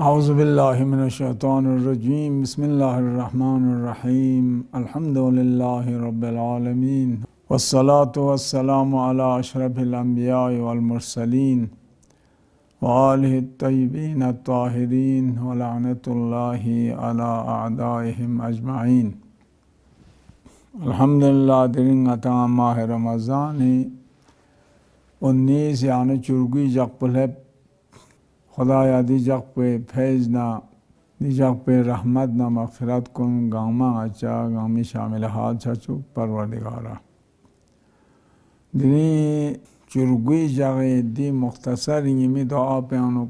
औज़ुबिल्लाहि मिनश्शैतानिर्रजीम बिस्मिल्लाहिर्रहमानिर्रहीम अल्हम्दुलिल्लाहि रब्बिल आलमीन वस्सलातु वस्सलामु अला अशरफिल अंबिया'i वल मुरसलीन व आलिहि तय्यबीन अत्ताहिरीन व लअनतुल्लाहि अला अअदाइहिम अजमईन। अल्हम्दुलिल्लाह dirin ata mah Ramazani 19 yani çurgui jakpulhep खुदाया दीजक पे फैज़ ना दीजक पे रहमत ना मग़फ़िरत कुन गामा अच्छा गामी शामिल हाल छचु परवरदिगारा दिनी चुरगुई जगह दी मुख्तसर यमी दुआ पे अनु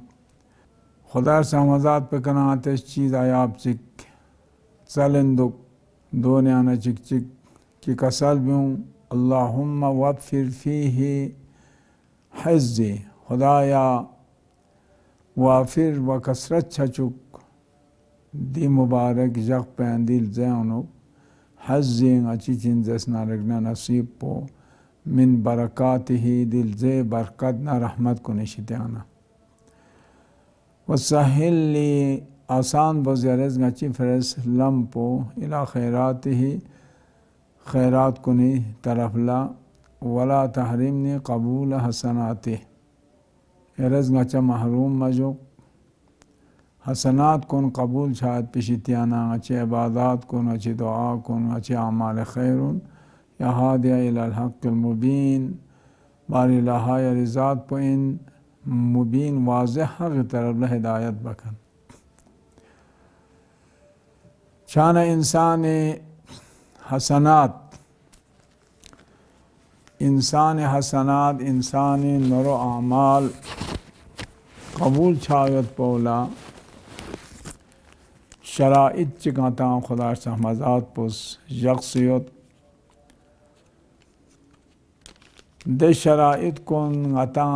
खुदा समझात पे कना आते चीज़ आयाब चिक चलेंदुक दोने आना चिक चिक की कसल बियूं अल्लाहुम्मा वफ़िर फ़ीही हज़्ज़ी खुदाया वाफिर व कसरत छचुक दी मुबारक जग पैंदिल जैनो हज़्ज़ें अच्छी चिंजस ना रगना नसीब पो मिन बरकात ही दिल जे बरकत ना रहमत को निशित्याना वसहिल्ली आसान बज़रज़ गच्ची फरस लम्पो इला खैरात ही खैरात कुनी तरफला वला तहरीमनी कबूल हसनाते एरज़ गच्चा महरूम मजो हसनात कुन कबूल शायद पिशितियाना अच्छे इबादात कुन अच्छी दुआ कुन अच्छे आमाल खैरुन या हादिया इलल हक़्क़िल मुबीन बारी लहा या रिज़ात पो इन मुबीन वाज़ेह हक़ तरफ हिदायत बकन शाना इंसान हसनात इंसानी नरो आमाल कबूल छायत पौला शराइत चिकाता खुदा सहमजात पुस यक्सियत दे शराइत कुन गता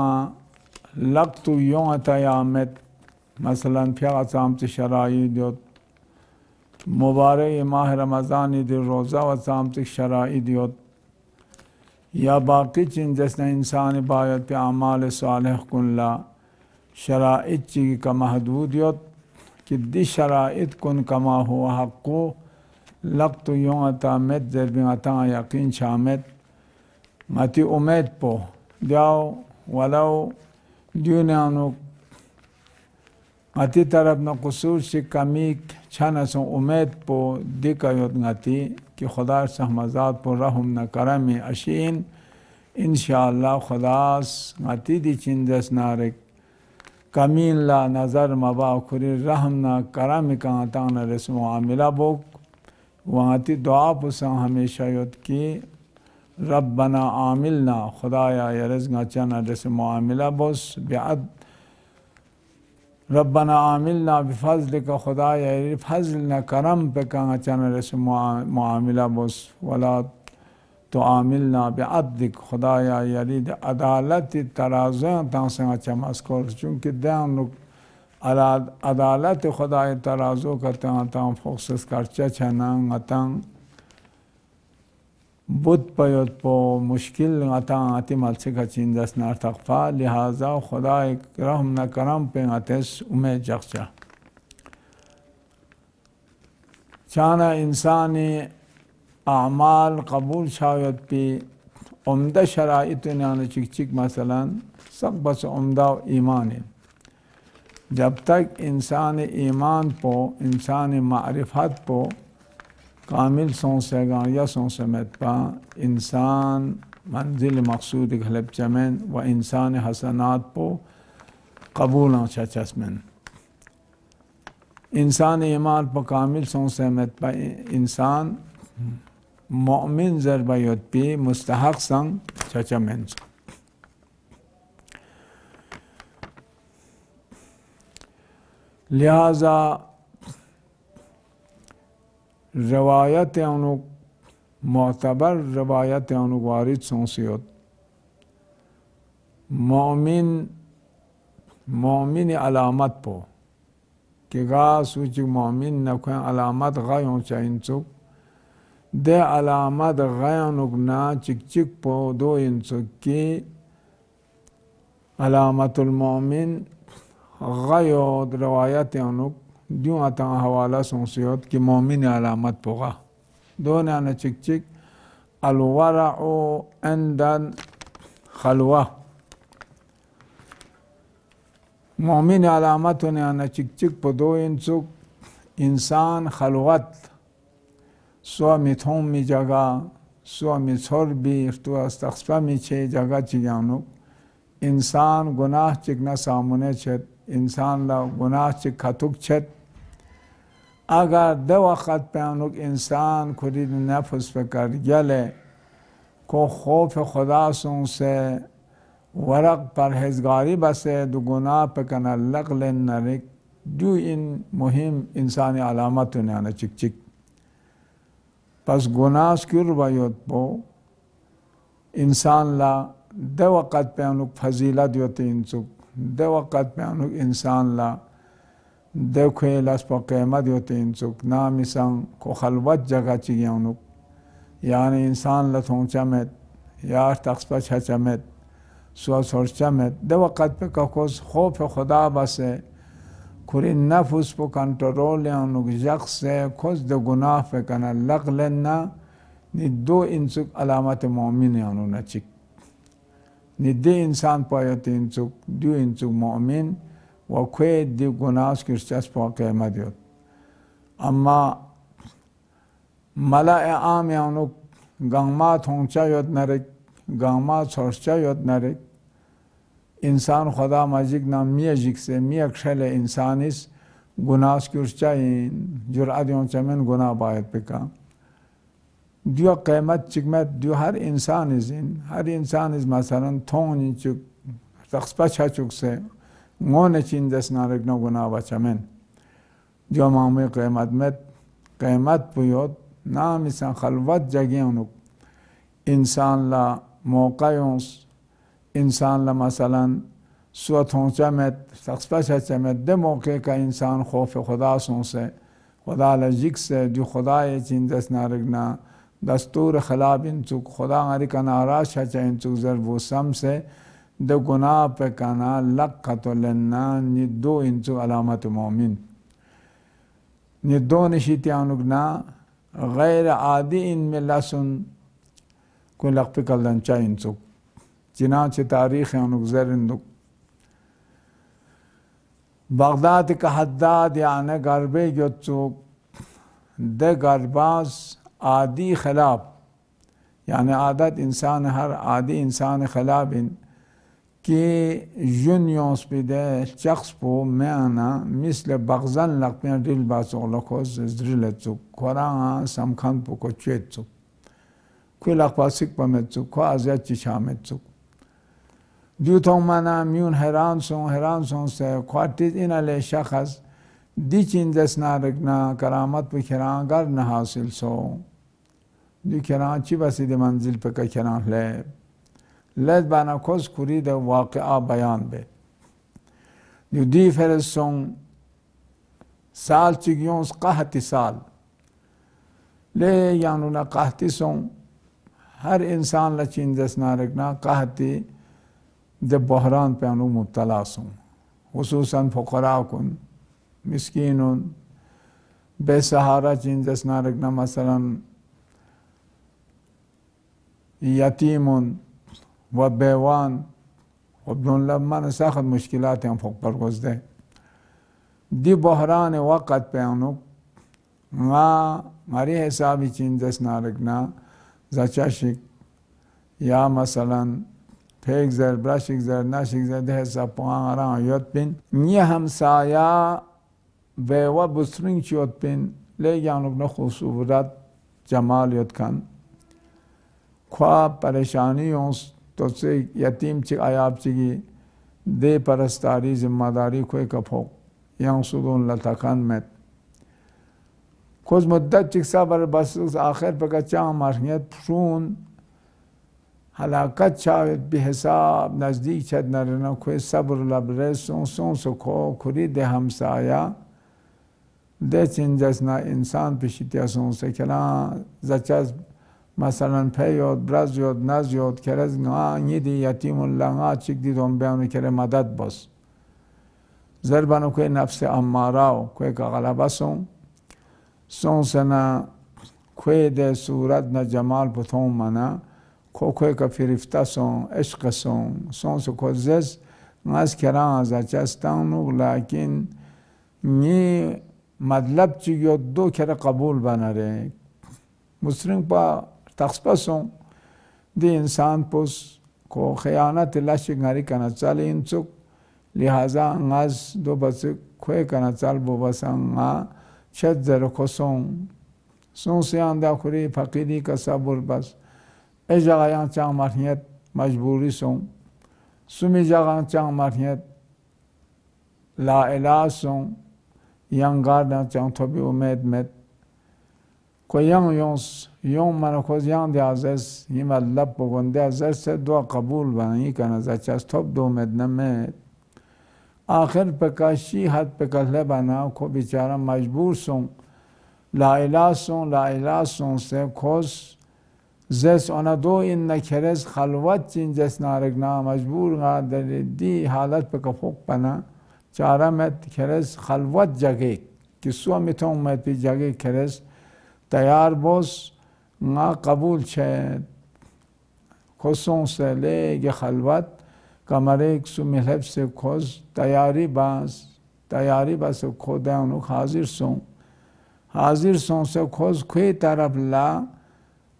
लगतु यों अतयामत मसलन फिया सामत शराइत मुबारक माह रमज़ान दिल रोज़ा व सामत शराइत या बाकी चीज़ जैसे इंसान बायत पे आमाल सालेह कुल्ला शराइत ची का महदूदियत कि दी शराइत कुन कमा हुआ हक़ो लगतु यों अता मत ज़रबिन अता यकीन शामत मती उम्मीद पो जाओ वलाओ दुनियानो मती तरफ न कसूर से कमी छाना सो उम्मीद पो दिकायत गति कि खुदा सहमजात पो रहम न करम अशीन इंशाअल्लाह खुदास गति दी चिंजस नारिक कमीन ला नज़र मबा खुरी रहम न करम का ताना रस्म आमिला बोक वहाँ ती दुआ पुसा हमेशा युद्ध की रब्बना आमिलना खुदाया यरज़ गचाना रस्म आमिला बोस बेअद रब्बना आमिलना बिफज़ल का खुदाया फज़ल न करम पे का गचाना रस्म आमिला बोस वला तो आमिलना बेअदलिक खुदाया यरीद अदालत तराज़ुं तांसे अच्छा मस्कोर चूँकि दैन अदालत खुदाय तराज़ो का तां फोकस करचा छना गतां बुत पयोत पो मुश्किल गतां आति मलसे का चिंदस नार तकफा लिहाजा खुदाय रहम न करम पे गतेस उम्मीद जगचा चाना इंसानी आमाल कबूल शायद पे उम्दा शराइत ने चिक चिक मसलन सब बस उम्दा ईमान है जब तक इंसान ईमान पो इंसान मारिफत पो कामिल सोंसेगा या सोंसमेत पा इंसान मंजिल मकसूद घलब चमेन व इंसान हसनात पो कबूल चचमेन इंसान ईमान पो कामिल सोंसमेत पा इंसान मोमिन ज़रबायत पे मुस्तहक संग चचमेन लिहाजा रवायत अनुक मोतबर रवायत अनुक वारिद सोंसियत मोमिन अलामत पो कि गा सूची मोमिन नखे अलामत गायों चाहिए दे अलामत गैनुक ना चिक चिक पो दो इंसुक की अलामतुल मोमिन غيود روايات يونك ديو أتا حوالا سونسيوت كي مؤمن علامات بوغا دون أنا تشك الورع عند خلوة مؤمن علامتونه أنا تشك بدو إنسوك إنسان خلوت سو میتون می جگا سو میچور بی تو استخسپا می چه جگا چیگانو انسان گناه چک نه سامونه چد انسان لا گناه چک خطوک چد اگر دو وقت پیانوک انسان کرید نفس فکر گله کو خوف خدا سون سے ورق پرهیزگاری بسه دو گناه پکنه لغل نرک دو این مهم انسانی علامتونه آنه چک چک پس گناه کر باید بو انسان لا دو وقت پیانوک فضیلت یوتی انسوک دو وقت پیانوک انسان لا دو خیلاس پا قیمت یوتی انسوک نامی سن کو خلوت جگہ چیگیانوک یعنی انسان لا تھون چمت یا تقصپا چھ چمت سو سور چمت دو وقت پہ ککوز خوف خدا بسے کری نفس پو کنٹرول یانوک جخ سے خوز دو گناہ پہ کنا لغلنا نی دو انسوک علامت مومن یانو نچک نی دی انسان پایت انسوک دو انسوک مومن و کوئی دی گناہ کرچس پا قیمت یوت اما ملائے عام یانوک گنگما تھونچا یوت نرک گنگما چھوڑچا یوت نرک انسان خدا مجیک نام میجیک سے میک شل انسانیس گناہ کرچاین جرأتیوں چمن گناہ باید پکا دیو قیمت چکمت دیو ہر انسان از مثلا تھونی چک تقصپا چھا چک سے ngone chindes narek no guna bachamen jo mame qiymat puyot nam isan khalwat jagiyanuk insan la mawqayons insan la masalan suat honchamet taqspa chamet de mawqe ka insan khof khuda son se khuda la jik se jo khuda ye chindes narek na dastur khilaf inchuk khuda ngari ka narash cha inchuk zarbu sam se دو گناہ پہ کنا لقت لنا نی دو انچو علامت مومن نی دو نشیتی آنگنا غیر عادی ان میں لسن کوئی لق پہ کلدن چا انچو چنانچہ تاریخ آنگ زرندک بغداد کا حداد یعنی گربے گیتچو دے گرباز عادی خلاف یعنی عادت انسان ہر عادی انسان خلاف کہ جنیوس بیده شخص پو میانا مثل بغزن لق پین دل باسو لکوز زدرلت سو قرآن سمکان پو کو چیت سو کوئی لق پاسک پمت سو کو ازیاد چی شامت سو دیو تو مانا میون حیران سون سے خواتیز این علی شخص دی چیندس نارکنا کرامت پو کرانگر نہ حاصل سو دی کران چی بسی دی منزل پہ که کران لیب لذ بانا کوز کری ده واقعا بیان به دیو دی فرسون سال چگیونس قحطی سال لے یانونا قحطی سون ہر انسان لچین دس نارکنا قحطی ده بحران پیانو مبتلا سون خصوصا فقراء کن مسکینون بے سہارا چین دس نارکنا مثلا یتیمون و بیوان و بدون لبمان سخت مشکلات هم فوق برگزده دی بحران وقت پیانو ماری حسابی چین دست نارکنا زچاشک یا مثلا پیک زر براشک زر ناشک زر ده حساب پوان آران یاد بین نیه همسایا بیوا بسرین چیوت بین لیگانوک نخصوصورت جمال یاد کن خواب پریشانی یونس تو سے یتیم چک آیاب چکی دے پرستاری ذمہ داری کوئی کپھوک یہاں سودون لتکان met. Koz muddat çıksa bar basız ahir peka çağ marhiyet pşun halakat çağet bir hesab nazdik çad narına koy sabır labre son ko kuri de hamsaya de çinjasna insan pişitiya son se kela zaçaz مثلا پیاد برز یاد نز یاد کرد نه نیدی یتیم الله نه check دیدم بیان کرد مدد باز ضربانو کوئی نفس اماراو کوئی کا غلبہ سون سنا کوئی دے صورت نہ جمال پتھوں منا کوئی کا فرفتہ عشق سون سے کو زز ناس کران ازا چستانو لیکن نی مطلب چیو دو کر قبول بنا رہے مسلم پا تخصپا دی انسان پس کو خیانت لاشی گھری کنا چال انچک لہذا ناز دو بس کوئی کنا چال بو بسا نا شد زر کو سون سے آندہ خوری فقیری کا صبر بس ای جگہ چاہ مرحیت مجبوری سمی جگہ چاہ مرحیت لا الہ yang gardan chang thobi umed met ko yang man ko yang de azes himal lab gonde azes se dua qabul bani kana za chas thob do med namet आखिर पे काशी हद पे कहले बना को बेचारा मजबूर ला इलाह से खोस जस ओना दो इन नखरस खलवत चिन जस नारगना मजबूर गा दी हालत पे कफोक पना चारा में खरस खलवत जगे किस्वा मिथों में पी जगे खरस तैयार बोस ना कबूल छे खोसों से ले ये खलवत कमरे सुमिलब से खोज तैयारी बास खोदे उन हाजिर से खोज खुई तरफ ला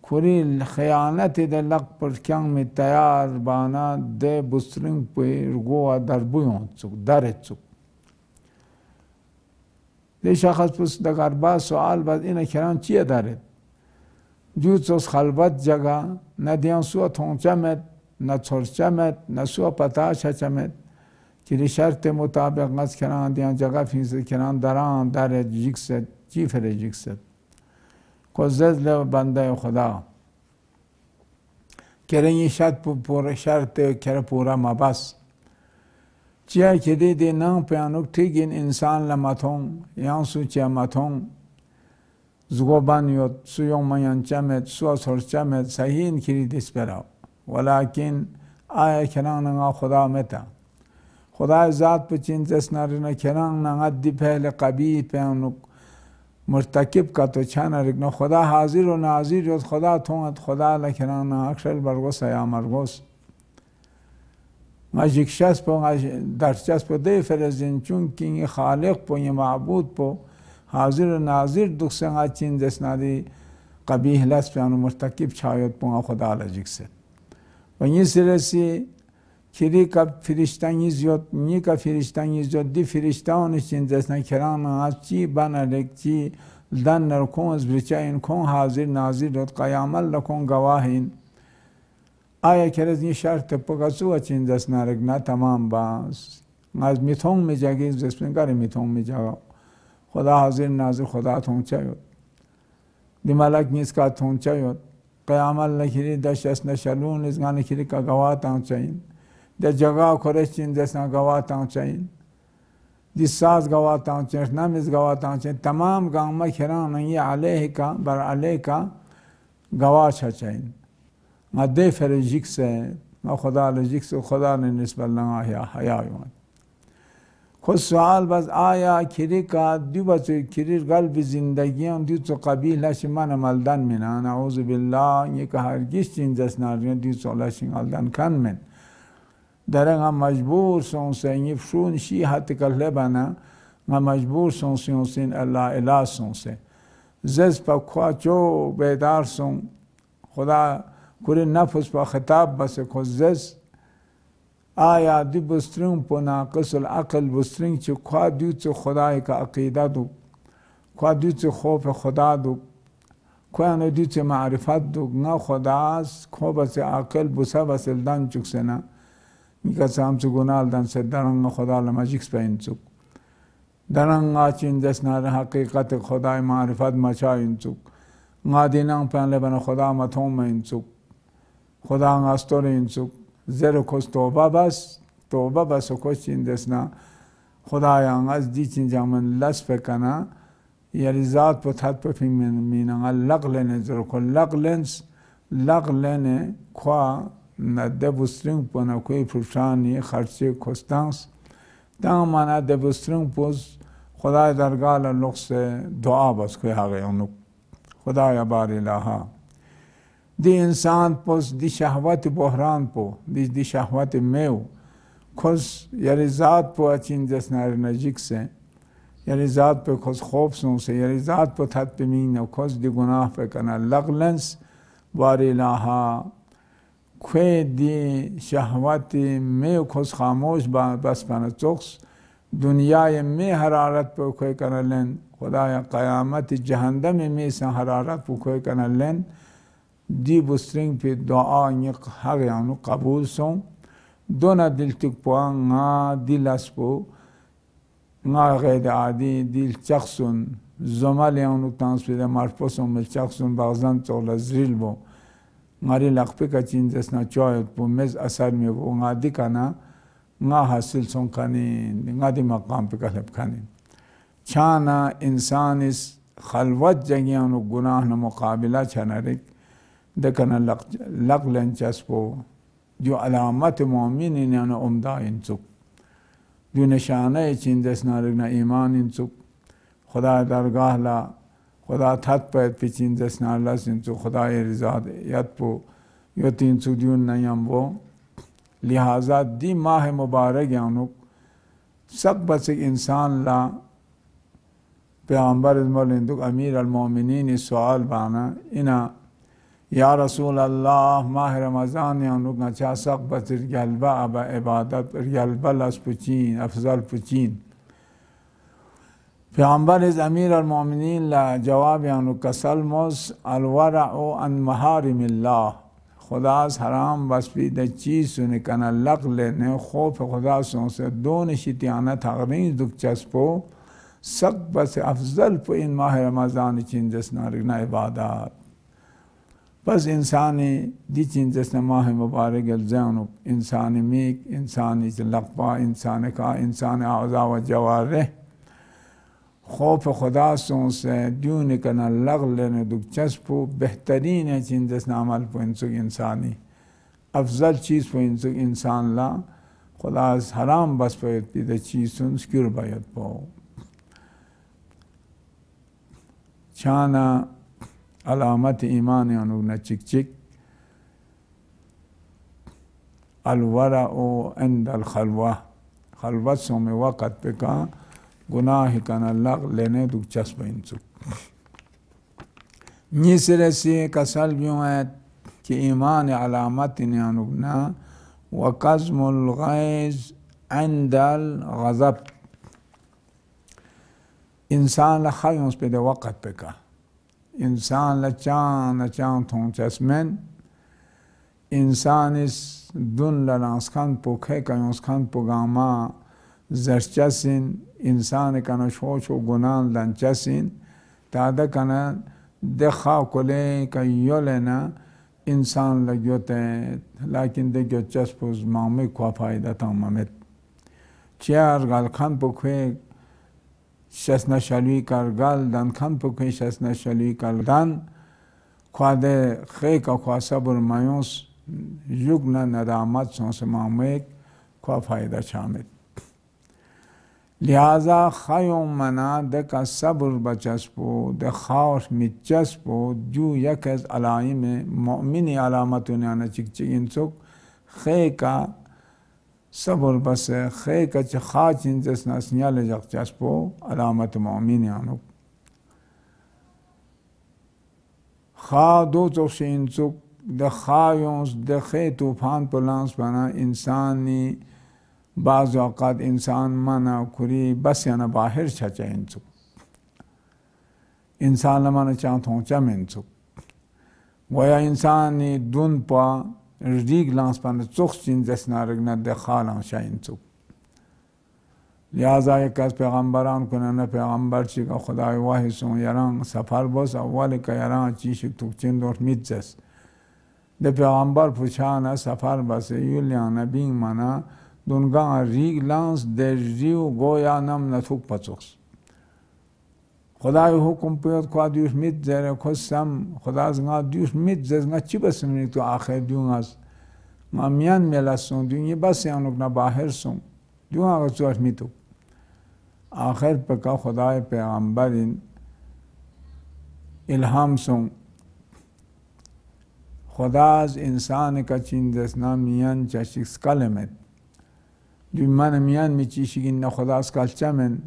खुरी खयानत दे लक पर क्या में तैयार बाना दे बुस्रिंग पे रुगो दरबुयों चुक दरे चुक दे शख्स पुस दगरबा सवाल बाद इन खरान चिया दरे जूस खलबत जगह नदियां सुआ थोंचा में न छोरचमेत न सुआ पता छचमेत कि शर्त मुताबिक गस खरान दिया जगह फीस खरान दरान दारे जिक्सत चीफरे जिक्सत को जज़ बंदे खुदा करें ये शर्त पूरा शर्त करे पूरा मबस चिया किदी दे ना प्यानुक ठीक इन इंसान लमथों यहाँ सुचिया मथों जुगोबान योत सुयों मयान चमेत सुआ छोरचमेत सही इन खिरी दिस्पराओ वलाकिन आया खरान ना खुदा मेता खुदा ज़ात पे चिंतस नारना खरान ना दी पहले कभी प्यानुक मुर्तकिब का तो छाना रखना खुदा हाजिर और नाजिर और खुदा थोंत खुदा लखरान अक्षर बरगोस या मरगोस माजिक्शस पो दर्शस पो दे फरजिन चुंकी खालिक पो ये माबूद पो हाजिर और नाजिर दुख से चिन जसनादी कभी हलस पे अनु मुर्तकिब छायत पो खुदा लजिक से वहीं सिरे से खिरी का फरिश्ता इज़्ज़त नी का फरिश्ता इज़्ज़त दी फरिश्ताओं ने चिन जसना खरान आची बना लेक ची दन नरकों ज़ब्रिचा इनको हाजिर नाजिर और क़यामल रखों गवाहीन आया खरज ये शर्त पकासुआ चिन जसना रखना तमाम बास आज मिथों में जागे जिसमें करे मिथों में जाओ खुदा हाजिर नाजिर खुदा थों चाहिए दिमाग में इसका थों चाहिए क़यामल लखीरी दशस नशलून इस गाने खीरी का गवाह तां चाहिए दे जगह खोरेचिन जैसा गवाता चाहिए जिसास गवाता चाहिए नामिस गवाता चाहिए तमाम गांव में खरान नहीं आले का बर आले का गवाह चाहिए मदे फरजिक से खुदा लजिक से खुदा ने निस्बत लगा हया खुद सवाल बस आया खिरी का दुबच खिरी गल भी जिंदगियां दु तो कबीला शिमान मलदान में ना नाउज़ बिल्लाह ये कहा किस चीज जसना दु तो लाशिंगलदान खान में दरंगा मजबूर से ये फ्रून शी हाथ कर ले बना मैं मजबूर से अल्लाह इलाह से जज पर ख्वा चो बेदार खुदा कुरे नफ्स पर खिताब बस खो जज आया दी बुस्त्रिंग पुना कसल अकल बुस्त्रिंग चो ख्वा दू चो खुदा का अकीदा दो ख्वा दू चो खौफ खुदा दो ख्वा न दू चो मारिफत दो ना खुदा खो बस अकल बुसा बस दान चुक से ना कसम से गुनाल दन से दरंग खुदा लमजिक्स पे इंचुक दरंग आचिन जसना हकीकत खुदा मारिफत मचा इंचुक गादिना पहले बना खुदा मथों में इंचुक खुदा आस्तोर इंचुक जर खुश तोबा बस खुश चिन जसना खुदा यांगस दी चिन जामन लस पे कना ये रिजात पे थत पे फिंग मीना लग लेने जर को लग लेने ख्वा न दबुस्ट्रिंग पना कोई फुशानी खर्चे खोस्तांस Tam mana debustring pos Khuda dargah la luqs dua bas koy hage onuk Khuda ya bari laha di insan pos di shahwat buhran po di shahwat meu kos yari zat po achin jasnar najik se yari zat pe kos khof sun se yari zat po that pe min kos di gunah pe kana laglens bari laha kwe di shahwat meu kos khamosh bas pana toks दुनिया में हरारत पे कोई कर लें खुदा या क़यामत जहन्नम में से हरारत पे कोई कर लें दी बुस्रिंग पे दुआ ये हर यानु कबूल सों दोना दिल तक पुआंगा दिलस पो ना गैर आदि दिल चक्सुन ज़माल यानु तांसपे मार्पोसों में चक्सुन बाज़न चौला ज़िल बो मारी लक्ष्य का चीज़ जैसा चौयत पो मेज़ असर में वो आदि का ना nga hasil son kani nga di maqam pe kalab kani chana insan is khalwat jagiyan gunah na muqabila chana rik dekana laqlan chaspo jo alamat mu'minin yana umda insuk jo nishana chin desna rik na iman insuk khuda dargah la khuda that payat pe chin desna Allah insuk khuda rizad yat po yotin sujun na yambo लिहाजा दी माह मुबारक यानुक सब बस इंसान ला पैगम्बर इज़्मालिंदुक अमीर अल-मोमिनीन सवाल बाना इना या रसूल अल्लाह माह रमज़ान यानुक अच्छा सब बस गलबा अब इबादत गलबा लस पुचीन अफजल पुचीन पैगम्बर इज़ अमीर अल-मोमिनीन ला जवाब यानुक कसल मोस अल-वरअ अन महारिमिल्लाह खुदा हराम बस भी द चीज़ सुने कना लग लेने खौफ खुदा से दोन शितियाना तगरीन दुख चस्पो सब बस अफजल पे इन माह रमज़ान चिन जसना रखना इबादत बस इंसानी दी चिन जसना माह मुबारक जैन इंसानी मीक इंसानी लकबा इंसान का इंसान आज़ा व जवारे खौफ खुदा से दून कना लग लेने दुख चस्पो बेहतरीन है चिन जसना अमल पो इंसुक इंसानी अफजल चीज़ पो इंसुक इंसान ला खुदा हराम बस पे द चीज़ सुन स्क्यूर बायत पो छाना अलामत ईमान अनु न चिक चिक अलवरा ओ अंद अल खलवा खलवत सो में वक़्त पे का गुनाह कना लग लेने दुख चस्प इंसुक नीसरे से कसल ब्यों है कि ईमान अलामत ने अनुगना वक़ज़्मुल गैज़ अंदल गज़ब इंसान ला खायों पे दे वक़्त पे का इंसान ला चान थों चस्में इंसान इस दुन लांसखान पोखे का उसखान पोगामा ज़र्चसिन इंसान कना शोशो गुनाह लंचसिन तादा कना देखा कोले का योलेना इंसान लगोते लेकिन देखो चस्पोज मामे को फायदा तमामत चार गाल खान पोखे शस्ना शली कर गाल दान खान पोखे शस्ना शली कर दान ख्वादे खे का ख्वा सब्र मायूस युगना नदामत सोस मामे को फायदा शामिल लिहाजा खायों मना दे का सब्र बचस्पो दे खाओश मिचस्पो जो यकस अलाई में मोमिनी अलामत ने चिक चिक इंसुक खे का सब्र बस खे का खा चिंजस नस्नियाल जगचस्पो अलामत मोमिनी अनुक खा दो चोश इंसुक दे खायों दे खे तूफान पलांस बना इंसानी बाज़ औक़ात इंसान माना खुरी बस या ना बाहर छचा इंसुक इंसान माना चाहतों चम इंसुक वया इंसानी दुन पा रीग लांस पाने चुख चिन जैसना रगना देखाल आशा इंसुक लिहाजा एक पैगम्बरान को ना पैगम्बर चिका खुदा वाहि सो यारां सफर बस अव्वल का यारां चीश तुक चिन दोट मिज्जस दे पैगम्बर पूछा ना सफर बस यूलिया नबी माना दुनगा रीग लांस दे रियो गोया नम नथुक पचोक्स खुदा हुकुम पे खुदा दिस मित जरे खुसम खुदा जंगा दिस मित जंगा चिबसमनी तो आखिर दूंगास मामियान मेलासों दुनिया बस यानुक ना बाहर सों Diyor ağaç mitu. Ahir peka Xuday peygamberin ilham son Xudaz insan ka çindesna miyan çaşik skalemet. Dümman miyan mi çişigin na Xudaz kalçamen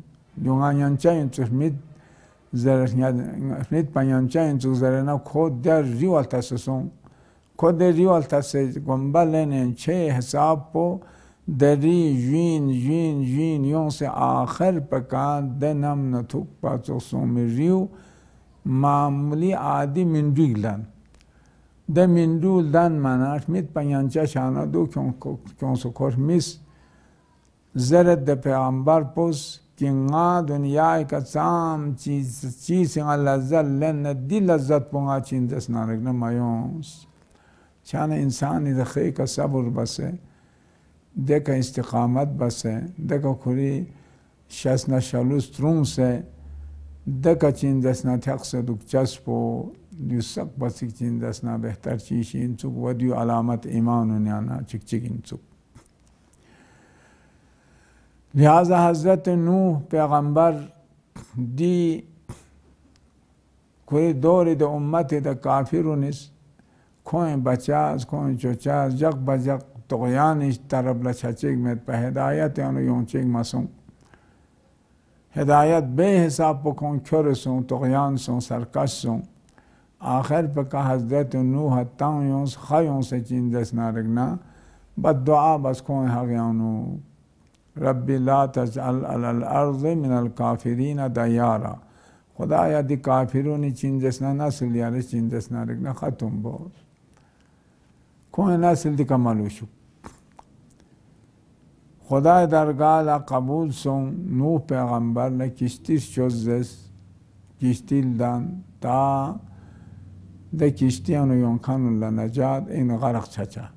dungan yançayın tuhmit zerhnet panyançayın tu zerena kod der riwal tasason kod der riwal tasay gombalen çe hesap po deri jin yon se ahir peka denam natuk patsoson riu mamuli adi minduglan de minduldan manar mit panyança şana do konsokor mis zeret de peygamber pos kinga dünya ka sam çiz Allah zallen dil lazzat bunga çindes narıgna mayons çana insani de khayka sabır base de ka istikamet base de ka kuri şasna şalus trunse de ka çindes na taksaduk çaspo yusak basik çindes na behter çişin çuk vadiyo alamet imanun yana çıkçıkin çuk. Lihaza Hazreti Nuh peygamber di koई dori de ummeti de kafirunis koin bachaz koin çochaz jak bajak toğyan iş tarafla çaçık met pe hidayet yani yonçık masum hidayet be hesap bu kon körüsün toğyan son sarkaşsun ahir pe ka Hazreti Nuh tan yons khayon se çindes narigna bad dua bas koin hagyanu Rabbi la tec'al alal ardı minel kafirine dayara. Xudaya di kafirun içindesine nasıl yarı içindesine rikne khatum boz. Kone nasıl di kamaluşu. Xudaya dargala kabul son Nuh peygamberle kiştir çözzes kiştildan ta de kiştiyanu yonkanulla necat in garak çaça.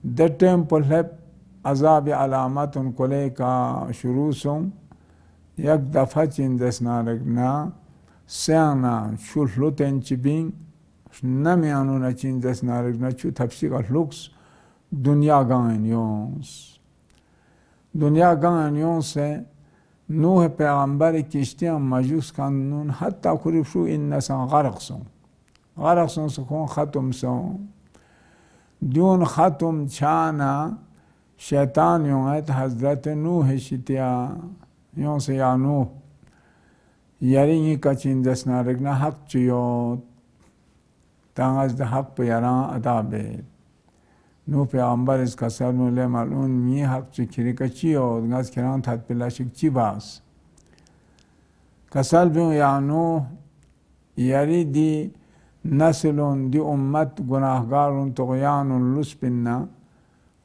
De temple hep azab alamatun kole ka şurusum yak defa çindesna regna seana şulhuten çibin namiyanuna çindesna regna çu tapsika lux dünya ganiyons dünya ganiyonse Nuh peygamberi kiştiyan majus kanun hatta kurifşu innesan garaqsun sukun khatumson dün khatum çana şeytan yönet Hazreti Nuh eşitiya yonse ya Nuh yarini kaçindesna regna hak çiyot tangaz da hak pe yaran adabe Nuh peygamber is kasarnu le malun mi hak çikiri kaçiyot gaz kiran tatbilaşık çibas kasal bin ya Nuh yari di naslun di ummet günahgarun tuğyanun lusbinna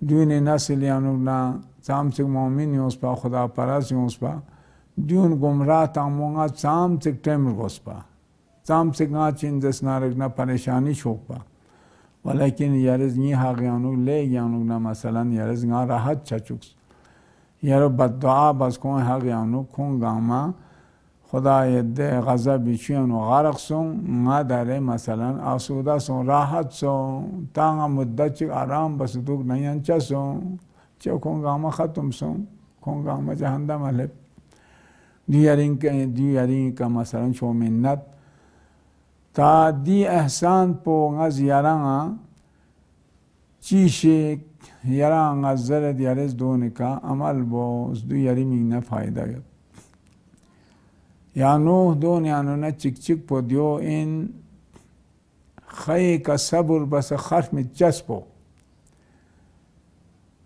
Düğün nasıl yanına samsık mu'min yospa Xuda paras yospa düğün gumrah tamunga samsık temir gospa samsık na çindes narıgna parişani şokpa walakin yarız ni hagyanu le yanuna masalan yarız nga rahat çaçuks yarı baddua bas kon hagyanu kon gama Xuda yedde gazab içiyon garaqsun nga dare masalan asuda son rahat son tanga muddaçık aram basuduk nayança son çe kon gama khatum son kon gama cehannam alep diyarin ka masalan ço minnat ta di ihsan po nga ziyaranga çişik yaranga zeret yarez donika amal boz du yari minne fayda yok Ya Nuh dünyanına çık podiyo in khay ka sabır bas kharm jaspo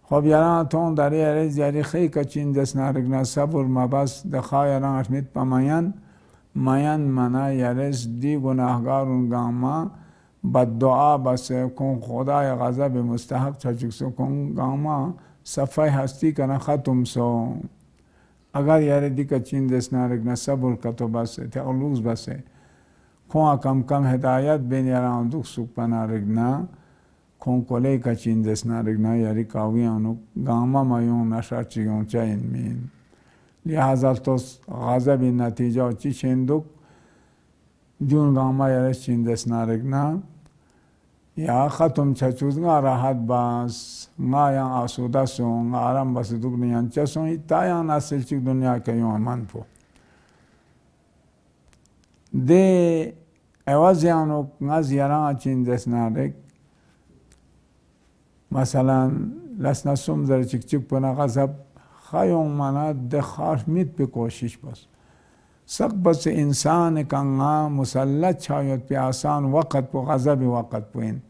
khob yaran ton dari yarez yari khay ka çindes narigna sabır mabas de khayaran ahmet pamayan mayan mana yarez di günahgarun gama baddua bas kon Xudaya gazab mustahak çajukso kon gama safai hasti kana khatum so agar yare dika çindes narigna sabır kato base te oluz base kon kam hidayet ben yaran duk supana rigna kon kole ka çindes narigna yari kawianu gama mayon nashachiyon chain min lihaza tos gazabi natija chi chenduk dun gama yare çindes narigna ya khatum chachuz nga rahat bas nga yang asuda son nga aram bas dugniyan chason itayang nasilchik dunya kayo aman po de ewazianok nga ziyaran achin desnarek masalan lasna sumzar chik puna gazab khayong mana de kharmit pe koshish bas sak bas insan kanga musallat chayot pe asan waqt po gazab waqt poin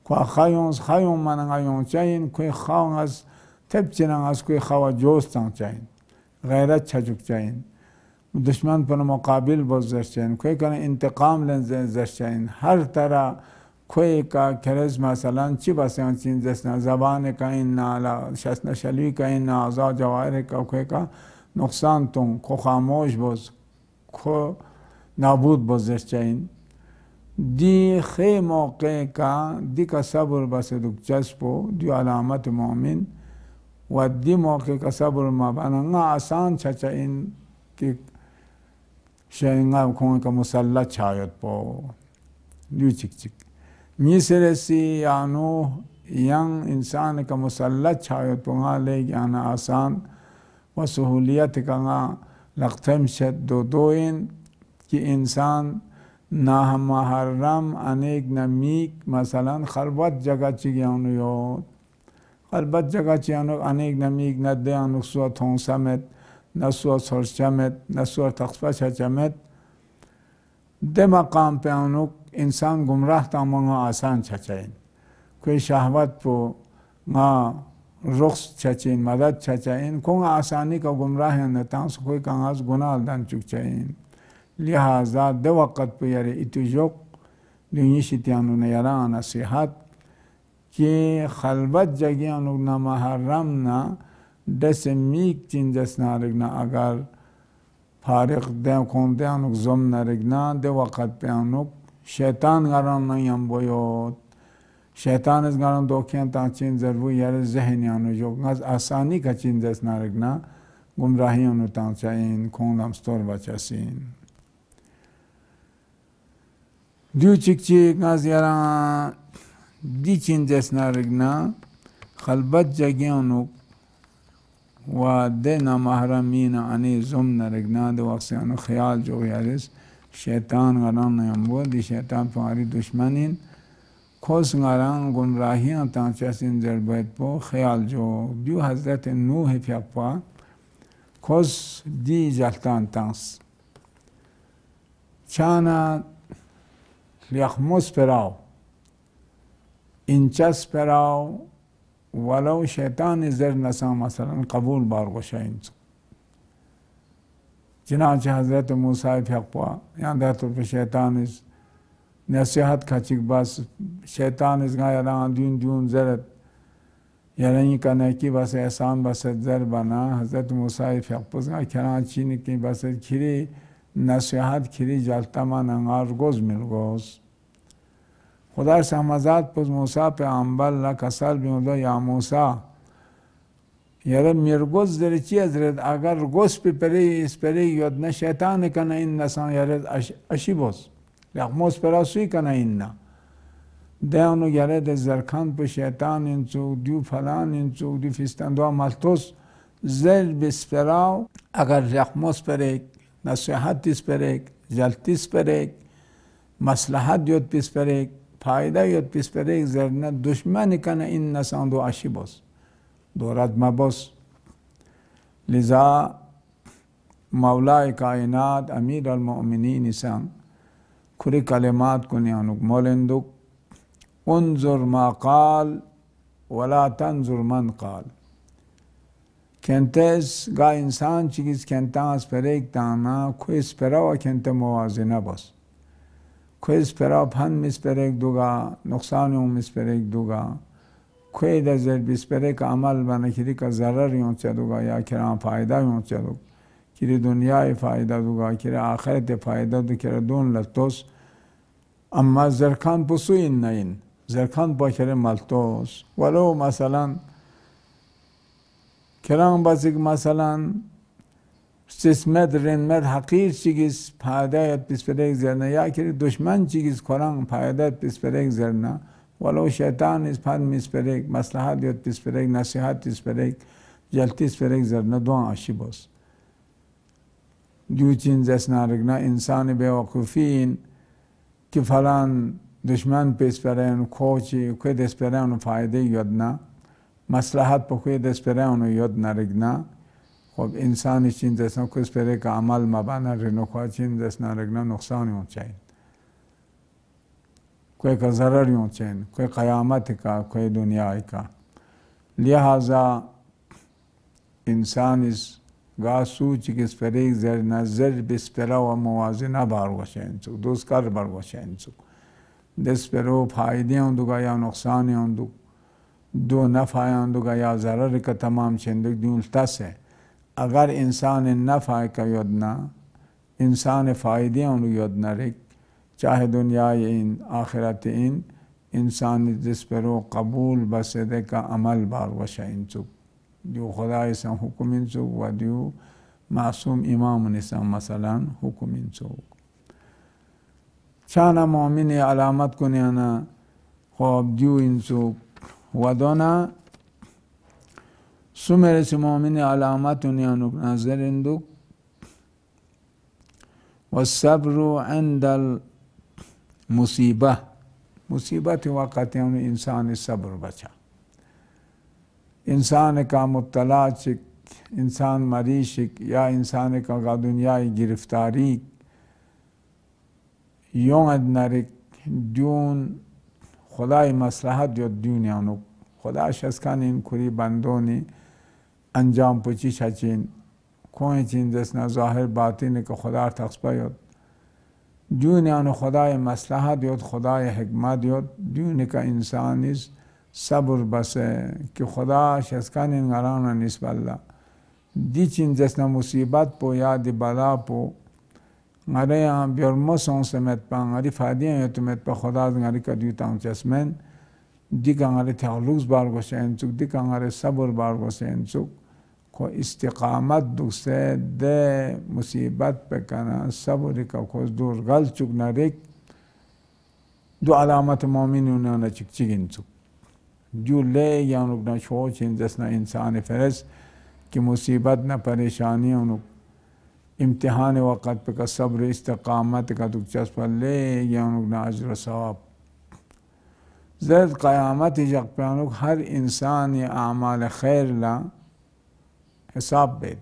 ko khayong mana ngayon chayin ko khawng as tepchinan as ko khawa jostang chayin gairat chajuk chayin दुश्मन पर मुकाबिल बज़रचैन कोई का इंतकाम लें ज़रचैन हर तरह कोई का खरज मसलन ची बसें चीन जैसे ज़बान का इन्ना अला शस्न शली का इन्ना आज़ा जवाहर का कोई का नुकसान तुम को खामोश बज़ को नाबूद बज़रचैन दी खे मौके का दी का सब्र बस दुख जस्पो दी अलामत मोमिन व दी मौके का सब्र माबाना आसान चचाइन कि शेंगा खों का मुसल्ला छायत पो न्यू चिक मिसरेसी यानो यंग इंसान का मुसल्ला छायत पो ले ज्ञान आसान व सहूलियत का लख्तम शद दोइन कि इंसान नामहरम अनेक नमीक मसलन खलबत जगह चियानो यो खलबत जगह चियानो अनेक नमीक नदे अनुसुआ थों समेत नसुआ सरचमेत नसुआ तख्फा चमेत दे मकाम पे अनुक इंसान गुमराह तामंगा आसान चचाइन कोई शहवत पो गा रुख्स चचीन मदद चचाइन को आसानी का गुमराह नतांस कोई कांगास गुनाह दान चुक चाइन लिहाजा दे वक़्त पे यारे इतुजोक दुनिया शित्यानु ने यारा नसीहत कि खलबत जगह अनुक ना महरम ना दसे मीक चिंजस नारगना अगर फारिग दे कौन दे अनुक ज़म नारगना दे वक़्त पे अनुक शैतान गारान नहीं हम बोयोत शैतान इस गारान दोखियां तांचीन ज़रूर यार ज़हन यानो जो गज़ आसानी का चिंजस नारगना गुमराही अनु तांचाइन कौन लम्स्टोर बचासीन दियो चिक गज़ यारा दी चिंजस नारगना खलबत जगह अनुक व दे नामहरमीन अने ज़ुम नरगना दे वक्सियानो ख्याल जो यारिस शैतान गरान नयम्बो दी शैतान तुम्हारी दुश्मनीन खोस गरान गुमराहियां तांचासिन जरबैत पो ख्याल जो दियो हज़रत नूह फ्यापा खोस दी जल्तान तांस चाना लियाखमुस पराओ इंचस पराओ वलो शैतान ज़र नसा मसलन कबूल बार गोशाइन चनाचे हज़रत मूसा फ़िक़्वा यहाँ दातो पे शैतान इस नसीहत खाचिक बस शैतान इस गाय रां दून ज़रत यानी का नेकी बस एहसान बस ज़र बना हज़रत मूसा फ़िक़्वा गाय कराची ने की बस खिरी नसीहत खिरी जलता मान अंगार गोज़ मिल गोज़ खुदा समझात पुज मूसा पे अंबल ला कसल बिंदो या मूसा यार मिर्गोस दरची हजरत अगर गोस पे परे इस परे योद न शैतान कना इन नसा यार अशिबोस लखमोस परासुई कना इन्ना देवनो यार दे जरखान पे शैतान इन चो दू फलान इन चो दू फिस्तान दो मल्तोस जल बिस्पराओ अगर लखमोस परे नसीहत इस परे जल्तिस परे मसलहत योद पिस परे फायदा योद पिस परे जरना दुश्मन कना इन नसा दो अशिबोस दौरात मबोस लिजा मौलाए कायनात अमीर अल-मोमिनीन निसान खुरी कलिमात को नियानुक मौलिंदुक उन्जुर मा काल वला तंजुर मन काल केंटेस गा इंसान चिकिस केंटास परेक ताना खुइस परावा केंटे मुवाजिना बस खुइस पराव फन मिस परेक दुगा नुकसान मिस परेक दुगा कोई दज़र बिस्परे का अमल बना किरी का ज़रर यूँ चलूगा या किरा फ़ायदा यूँ चलूग किरी दुनिया फ़ायदा दूगा किरा आखिरत फ़ायदा दो किरा दून लतोस अम्मा ज़रखान पुसु इन नइन ज़रखान पकड़े मलतोस वलो मसलन किरां बसिक मसलन सिस्मत रिनमत हकीर चीज़ फ़ायदा या बिस्परे ज़रना या किरी दुश्मन चीज़ खुरां फ़ायदा बिस्परे Zarna Walau shaitan is pan misperek, maslahat yot pisperek, nasihat pisperek, jaltis perek zarna doan ashibos. دو چین زسنارگنا انسان بیوقوفین که فلان دشمن پیس پرین کوچی کوی دست پرین فایده یادنا مصلحت پا کوی دست پرین یاد نرگنا خب انسانی چین زسنا کوی پره که عمل مبانا رنو خواه چین زسنارگنا نقصانی ہون چاہین کوئی کا ضرر ہون چاہین کوئی قیامت کا کوئی دنیا کا لہذا انسان اس گاسو چیکس پریک زر نظر بسپرا و موازنہ بارگوشین چک دوست کر بارگوشین چک دس پرو فائدے ہوندگا یا نقصان ہوندگ دو نفع ہوندگا یا ضرر کا تمام چندگ دولتا سے اگر انسان نفع کا یودنا انسان فائدے ہوندگ یودنا رک چاہے دنیا ان آخرت انسان دس پرو قبول بسدے کا عمل بارگوشین چک جو خدای سان حکم انسوک و دیو معصوم امام نسان مثلا حکم انسوک چانا مؤمن علامت کنیانا خواب دیو انسوک و دونا سمرس مؤمن علامت نیانوک نظر اندوک والصبر عند المصیبہ مصیبت وقت انسان صبر بچا انسان کا مبتلا چک انسان مریض چک یا انسان کا دنیای گرفتاری یوں ادنرک دیون خدای مصلحت یو دنیانو خدا شسکان این کری بندونی انجام پچی شچین کوئی چین دسنا ظاہر باطن کا خدا تخصبہ یود دنیانو خدای مصلحت یود خدای حکمت یود دین کا انسان صبر بسه که خدا شسکان این غرانا نسبت الله دی چین جسنا مصیبت پو یا دی بلا پو غره هم بیرمسون سمت پا غری فادیان یتمت پا خدا غری کدیو تاون چسمن دی که غره تعلوز بارگوشه انچوک دی که غره صبر بارگوشه انچوک کو استقامت دوسته ده مصیبت پکنا صبر کا خوز دور غل چوک نرک دو علامت مومنون نه چک چک انچوک جو لے یا انوک نہ شوچ جسنا انسان فرس کہ مصیبت نہ پریشانی انوک امتحان وقت پہ کا صبر استقامت کا دکھ چسپ لے یا انوک نہ اجر ثواب زرد قیامت جگ پہ انوک ہر انسان اعمال خیر لا حساب بید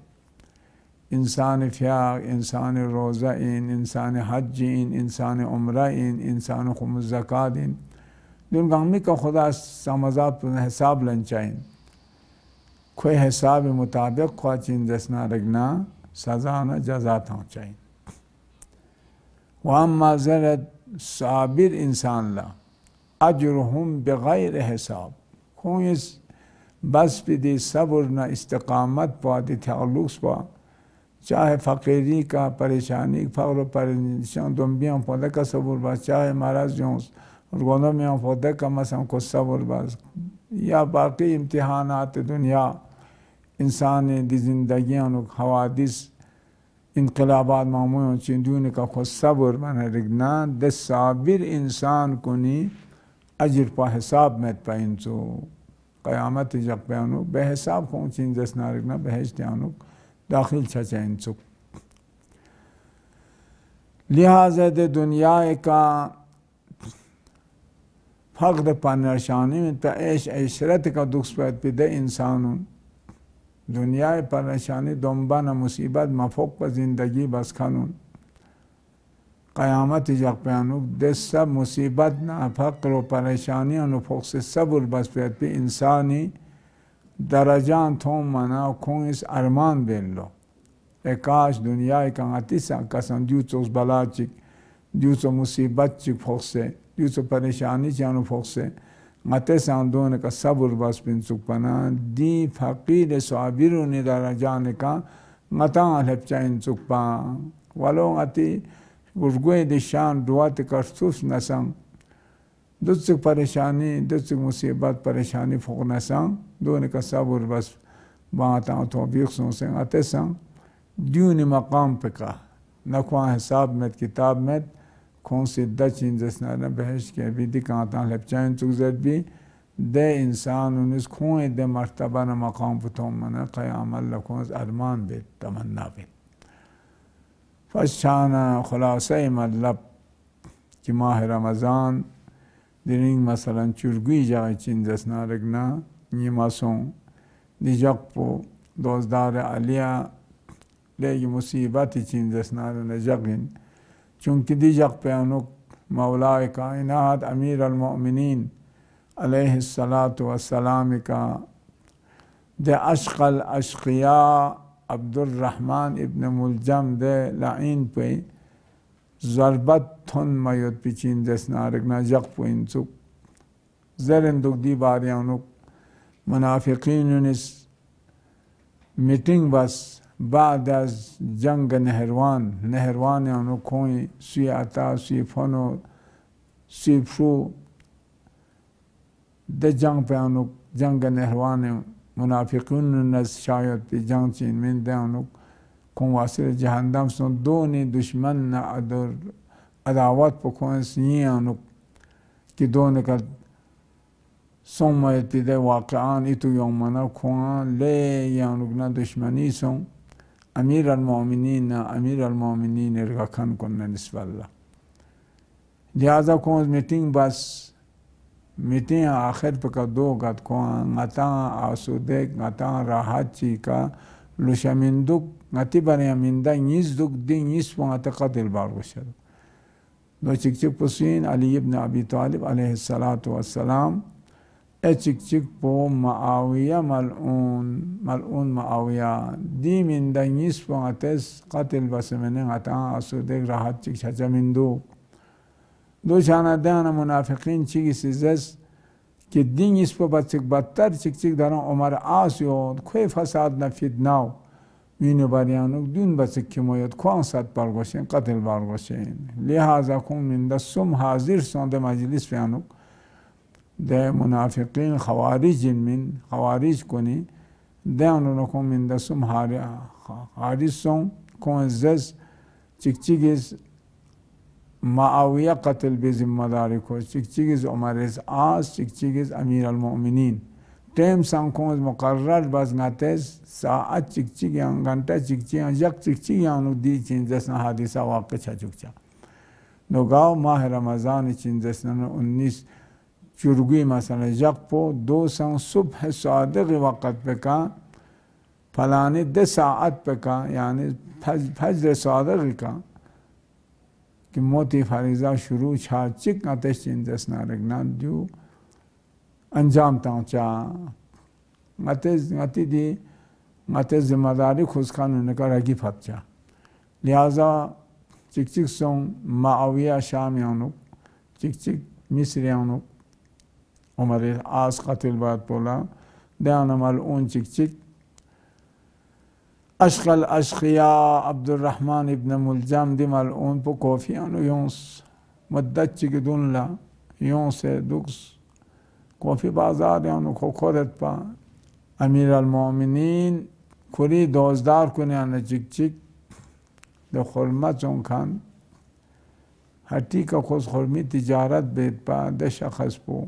انسان فیاق انسان روزہ انسان حج انسان عمرہ انسان خمس زکات دون گامی کا خدا سامزاب حساب لنچائیں کوئی حساب مطابق خواچین دسنا رگنا سزانا جزات ہوں چائیں واما زرد صابر انسان لا اجرهم بغیر حساب کوئی بس پی دی صبر نہ استقامت پا دی تعلق پا چاہے فقیری کا پریشانی فقر و پریشان دنبیاں پودے کا صبر بس چاہے مرض جونس رگونوں میں پودے کا مثلا کو صبر بس یا باقی امتحانات دنیا انسان دی زندگیاں حوادث انقلابات معمول چندون کا خود صبر من رگنا دس صابر انسان کنی اجر پا حساب میں پینچو قیامت جب پیانو بے حساب کون چین دس نہ رگنا بہشت آنو داخل چچینچو لہذا دے دنیا کا فقر پریشانی میں پہ عیش عشرت کا دکھ پیت پہ دے انسانون دنیا پریشانی دنبانا مصیبت مفوق پر زندگی بس کھانون قیامت جب پیانو دے سب مصیبت نہ فقر و پریشانی انو فوق سے صبر بس پیت پہ انسانی درجان تھوم منا کھون اس ارمان بین لو کاش دنیا کا غتیسا کسان دیو چوز بلا چک دیو چو مصیبت چک فوق سے دیو چو پریشانی چانو فوق سے غتیسان دون کا صبر بس پین چک پنا دی فقیر صابرون درجان کا غتان حلب چاین چک پا ولو غتی گرگوی دشان دوات کرسوس نسان دو چک پریشانی دو چک مصیبت پریشانی فوق نسان دون کا صبر بس باتا توفیق سنسیں غتیسان دیون مقام پہ کا نہ خواہ حساب میں کتاب میں konsidda çinzesnare beheş ke bidi kantan lepçayın tukzet bi de insan unis kon de martabana makam putomana kıyamalla konz arman bit tamanna bit faşana khulasa madlab ki mah Ramazan dining masalan çürgü jağı çinzesnaregna nimason dijaqpo dozdar aliya legi musibati çinzesnare jaqin çünkü dijaq pe anuk Mevla-i Kainat Amir al-Mu'minin aleyhissalatu vesselam ka de aşkal aşkiya Abdurrahman ibn Muljam de la'in pe zarbat ton mayot piçin desnarik na jaqpo insuk zerenduk di bariyanuk munafiqinünis meeting bas بعد از جنگ نهروان اونو کوی سوی عطا سوی فنو سوی فشو ده جنگ پہ اونو جنگ نهروان منافقون نز شاید پی جنگ چین من ده اونو کون واسر جهنم سن دونی دشمن نا عداوت پا کون سنی اونو که دونه که سومایت پی ده واقعان ایتو یومنا کون لی یانوگنا دشمنی سن امیر المؤمنین ارغاکن کنن نسبالله لہذا کون میٹنگ بس میٹنگ آخر پکا دو گت کون غتا آسودک غتا راحت چی کا لشمندک غتی برای امینده نیز دک دی نیز پونگت قتل بارگوشد دو چک چک پسین علی ابن ابی طالب علیہ السلام چک چک پو معاویہ ملعون معاویہ دی من دا نیس پو غتس قتل بس منه غتا آسودک راحت چک چچا من دو شانه دهن منافقین چیگی سیزس که دی نیس پو بچک بدتر چک چک دارن عمر آسیو کوی فساد نفید ناو مینو باریانو دون بچک کموید کوان سات بارگوشین قتل بارگوشین لحاظا کن من دا سم حاضر سون دا مجلس بیانو ده منافقین خوارج کنی ده اونو کن من دستم حارس سون کن زز چک چیگیز معاویه قتل به ذمه‌داری کو چک چیگیز عمر آس چک چیگیز امیر المؤمنین تیم سان کن مقرر باز نتیز ساعت چک چیگیان گنٹه چک چیگیان یک چک چیگیانو دی چینزسن حادثه واقع چکچا نو گاو ماه رمضان چینزسن 19 چرگوی مثلا جقپو 2 صبح صادق وقت پکا فلانی 10 ساعت پکا یعنی فجر صادق کا کہ موتی فریضہ شروع چھا چک آتش چینزس نارگنان جو انجام تاؤچا غتی ذمہ داری خوزخانو نکا رگی فتچا لہذا چک چک سون معاویہ شامیانو چک چک مصریانو عمر آس قتل بعد بولا دیانا ملعون چک چک اشقل اشقیا عبدالرحمن ابن ملجم دی ملعون پو کوفیانو یونس مدت چک دون لا یونس دوکس کوفی بازار یانو خودت پا امیر المؤمنین کلی دوزدار کنی آنا چک چک ده خرمت چون کن هرتی که خوز خرمی تجارت بیت پا ده شخص پو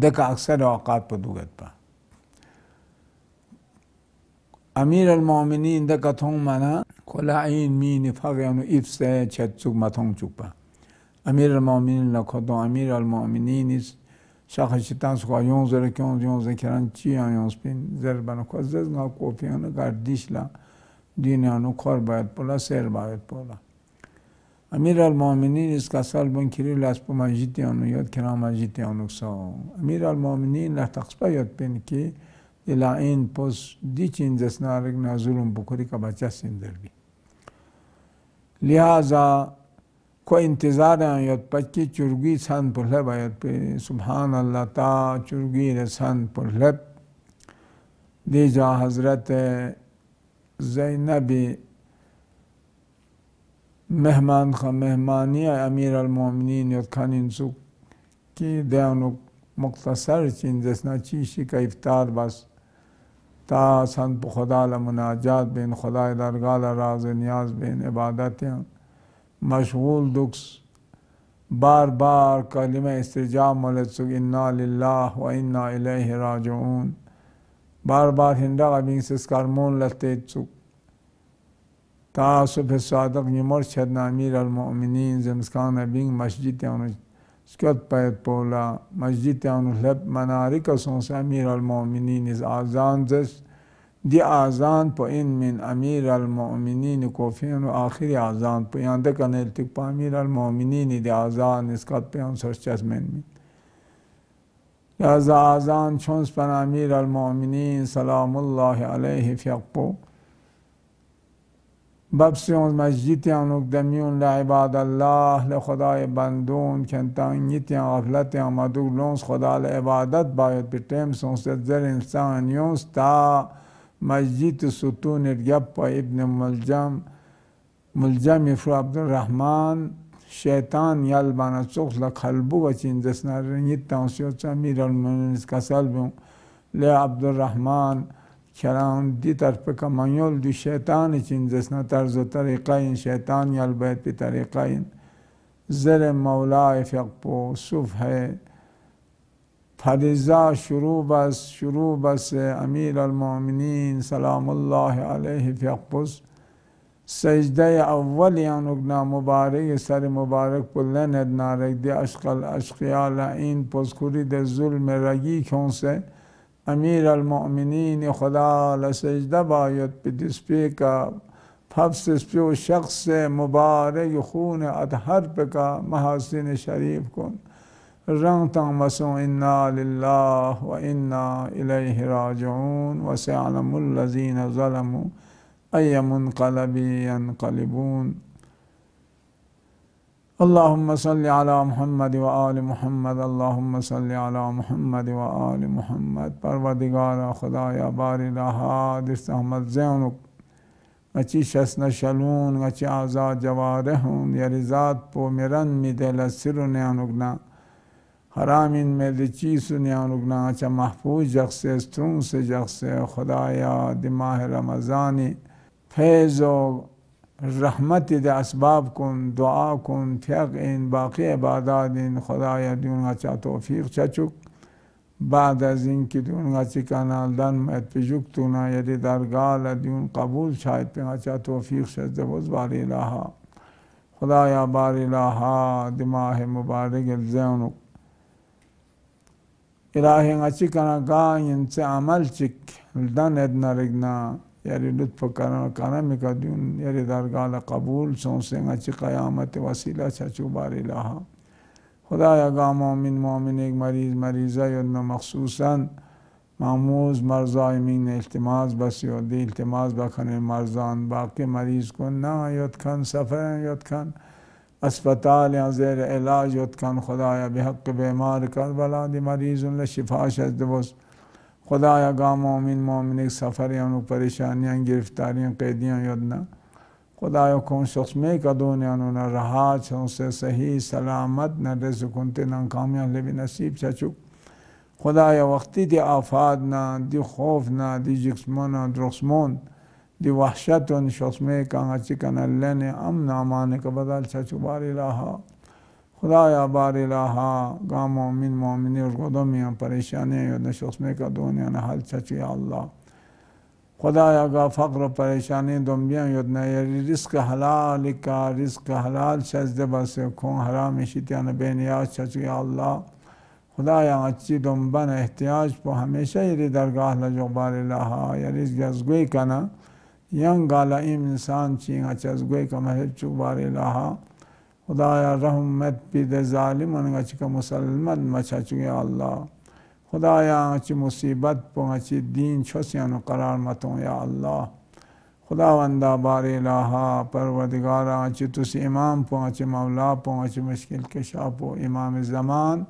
دکا اکثر اوقات پا دوگت پا امیر المؤمنین دکا تھون منا کلعین مین فقیانو ایف سے چھت چک متھون چک پا امیر المؤمنین لکھو تو امیر المؤمنین اس شخص شیطان سکوا یونزر کرن چی یونز پین زربانو کو زرگا کوپیانو گردیش لا دینیانو کور باید پولا سیر باید پولا امیر المؤمنین اس کا سال بن کری لاس پو مجیتیانو یاد کرام مجیتیانو سو امیر المؤمنین لا تقصبا یاد پین کی لعین پوس دی چین زسنارک نازولم بکری کا بچہ سندر بھی لہذا کو انتظار یاد پچی چرگی سن پر لب آیت پہ سبحان اللہ تا چرگی رسن پر لب دی جا حضرت زینب مهمانی امیر المؤمنین یاد کانین سو کی دیانو مختصر چین جسنا چیشی کا افطار بس تا سن خدا مناجات بین خدا درگاہ راز نیاز بین عبادتیں मशगूल दुख बार बार कलिमा इस्तिजाब मलत्सुक इन्ना लिल्लाह व इन्ना इलैहि राजिऊन बार बार हिंदा अबिंग सिस्कारमोन लतेत्सुक तासुफ सादक निमर छदना अमीर अल-मोमिनीन ज़मस्कान अबिंग मस्जिद यानु स्कत पैत पोला मस्जिद यानु लब मनारिक सोंस अमीर अल-मोमिनीन इस आज़ान जस दी आज़ान प इन मिन अमीर अल-मोमिनीन कोफिन आखिरी आज़ान प यहाँ तक अनेल तक प अमीर अल-मोमिनीन दी आज़ान इसकत पे हम सरचस में याज़ा आज़ान छोंस पर अमीर अल-मोमिनीन सलामुल्लाहि अलैहि फ़यक़्पो बब्सियों मस्जिद यानुक दमियों इबादल्लाह ले खुदाए बंदून कंतांगितियां गफलतियां मदुलोंस खुदा ले इबादत बायत बिटेम सोंसे जर इंसान योंस ता मस्जिद सुतून इर्गप इब्न मुलजम इफ्रू अब्दुर्रहमान शैतान यल बाना चोख लखलबु वचिन जसना रंगितां सियो अमीर अल-मोमिनीन कसल बियों ले अब्दुर्रहमान खरान दी तरफ का मंयोल दी शैतान चिन जसना तर्ज तरीक़ाइन शैतान यल बैत पे तरीक़ाइन ज़र मौला फ़यक़्पो सुफ़ है फरिज़ा शुरू बस अमीर अल-मोमिनीन सलामुल्लाहि अलैहि फ़यक़्पुस सजदा अव्वल यानुगना मुबारक सर मुबारक पुल्ले नदना रख दे अशक़ल अशक़िया लाइन पोस्कुरी दे ज़ुल्म रगी क्यों से अमीर अल-मोमिनीन खुदा लसजदा बायत पिदिस्पे का फफ्सिस्पो शख्स से मुबारक खून अतहर पे का महासिन शरीफ को रंग तमसो इन्ना लिल्लाह व इन्ना इलैहि राजिऊन व सयअलमुल लज़ीना ज़लमू अय्य मुनक़लबि यनक़लिबून अल्लाहुम्मा सल्लि अला मुहम्मद व आलि मुहम्मद अल्लाहुम्मा सल्लि अला मुहम्मद व आलि मुहम्मद परवरदिगारा खुदाया बारिला हादिस अहमद ज़ैनुक अच्छी शस्न शलून अच्छी आज़ाद जवारहून या रिज़ात पो मिरन मिदल सिरुन यानुगना हरामिन में दिचीसुन यानुगना अच्छा महफूज जख्से स्त्रून से जख्से खुदाया दिमाह रमज़ानी फैज़ो रहमत दे असबाब कुन दुआ कुन फ़ियक़ इन बाक़ी इबादात इन खुदाया दून अच्छा तौफ़ीक़ चचुक बाद अज़िन की दून अच्छी कानाल दान मत पिजुक तुना यदि दरगाल दून कबूल शायद पे अच्छा तौफ़ीक़ शज़्ज़बुज़ बारी लाहा खुदाया बारी लाहा दिमाह मुबारक ज़ैनुक इलाही अच्छी काना गा इनसे अमल चिक दान एदना रिगना यारी लुत्फ़ करना में का दून यारी दरगाह कबूल सोंसे अच्छी क़यामत वसीला चचू बारी लाहा खुदाया गा मोमिन मोमिन एक मरीज़ा योजना मखसूसन मामूज़ मर्ज़ा इमीन इल्तिमास बस योदी इल्तिमास बखने मर्ज़ान बाकी मरीज़ को ना योद खान सफ़र योद खान अस्पताल या ज़ेर इलाज योद खान खुदाया बेहक़ बीमार करबला दी मरीज़ उन शिफा शज़्दबुस खुदाया गा मोमिन मोमिन एक सफ़र या उन परेशानियाँ गिरफ़्तारियाँ कैदियाँ योदना खुदाया कौन शख्स में कदों ने उन रहा से सही सलामत न रिज़्क़ुनते नाकामियाँ ले भी नसीब चचुक खुदाया वक्ती दी आफात ना दी खौफ ना दी जिस्मों ना द्रस्मोन दी वहशत उन शख्स में कांगा चिकन अल्लाह ने अमन अमाने का बदल चचु बारी लाहा खुदाया बारी लाहा गा मोमिन मोमिन और गोदों में परेशानियाँ योदना शख्स में कदों ने हल चचु या अल्लाह खुदाया गा फ़क़्र परेशानी दुम्बियाँ योदना यारी रिज़्क़ हलाल का रिज़्क़ हलाल शज़्द बस खों हराम शितियान बेनियाज चचु या अल्लाह खुदाया अच्छी दुम्बन एहतियाज पो हमेशा ये दरगाह लजो बारी लाहा या रिज़्क़ अज़गोई कना यंग गाला इंसान चींग अज़गोई का महब चुक बारी लाहा खुदाया रहमत पिद ज़ालिम अनगच का मुसलमान मचा चुके या अल्लाह खुदाया अच्छी मुसीबत पो अच्छी दीन छोसियानो करार मतों या अल्लाह खुदावंदा बारी लाहा परवरदिगारा अच्छी तुसी इमाम पो अच्छी मौला पो अच्छी मुश्किल कशा पो इमाम ज़मान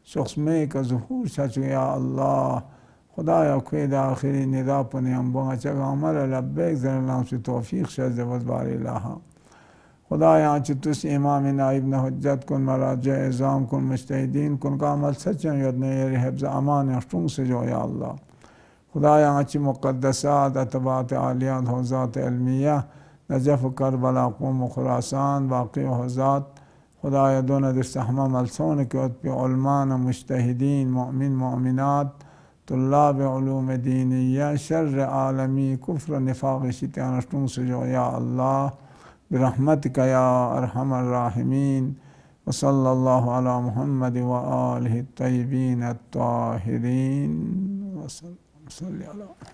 शख्स में का ज़हूर चचु या अल्लाह खुदाया खुद आखिरी निदा पुने अम्बो अच्छा अमर लब्बैक ज़रल्लाह से तौफ़ीक़ शज़्ज़बुज़ बारी लाहा खुदाया अच्छी तुसी इमाम नाइब न हुज्जत कुन मराजा इज़ाम कुन मुज्तहिदीन कुन का अमल सच्चा योदने ये हिफ्ज़ अमान अष्टुंग से जो या अल्लाह खुदाया अच्छी मुक़द्दसात अतबात आलियात हौज़ात इल्मिया न नजफ़ करबला क़ौम खुरासान बाक़ी हज़ात खुदाया दोना दिस्तहमा मलसोन के पे उलमान मुज्तहिदीन मोमिन मोमिनात तुल्लाब उलूम दीनिया शर्र आलमी कुफ्र निफाक़ शितानष्टुं सुजो या अल्लाह बिरहमतिका या अरहमर राहिमीन व सल्लल्लाहु अला मुहम्मद व आलिहि तय्यबीन अत्ताहिरीन व सल्लल्लाहु